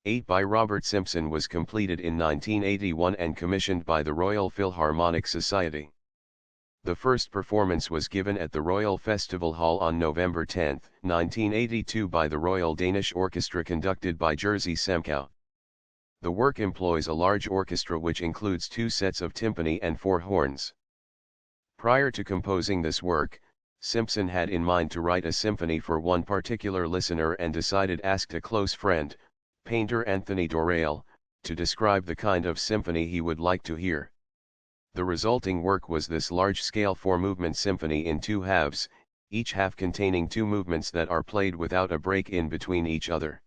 8 by Robert Simpson was completed in 1981 and commissioned by the Royal Philharmonic Society. The first performance was given at the Royal Festival Hall on November 10, 1982 by the Royal Danish Orchestra conducted by Jerzy Semkow. The work employs a large orchestra which includes 2 sets of timpani and 4 horns. Prior to composing this work, Simpson had in mind to write a symphony for one particular listener and asked a close friend, painter Anthony Dorail, to describe the kind of symphony he would like to hear. The resulting work was this large-scale 4-movement symphony in 2 halves, each half containing 2 movements that are played without a break in between each other.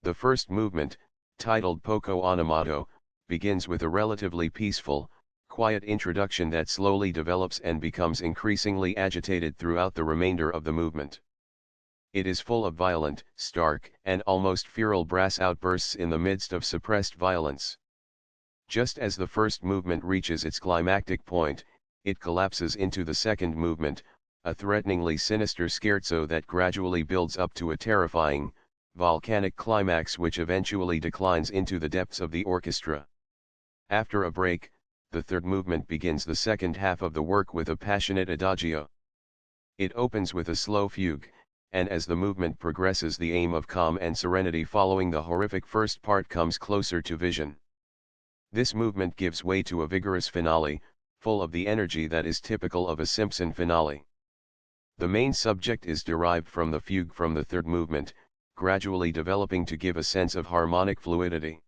The first movement, titled Poco Animato, begins with a relatively peaceful, quiet introduction that slowly develops and becomes increasingly agitated throughout the remainder of the movement. It is full of violent, stark, and almost feral brass outbursts in the midst of suppressed violence. Just as the first movement reaches its climactic point, it collapses into the second movement, a threateningly sinister scherzo that gradually builds up to a terrifying, volcanic climax which eventually declines into the depths of the orchestra. After a break, the third movement begins the second half of the work with a passionate adagio. It opens with a slow fugue, and as the movement progresses, the aim of calm and serenity following the horrific first part comes closer to vision. This movement gives way to a vigorous finale, full of the energy that is typical of a Simpson finale. The main subject is derived from the fugue from the third movement, gradually developing to give a sense of harmonic fluidity.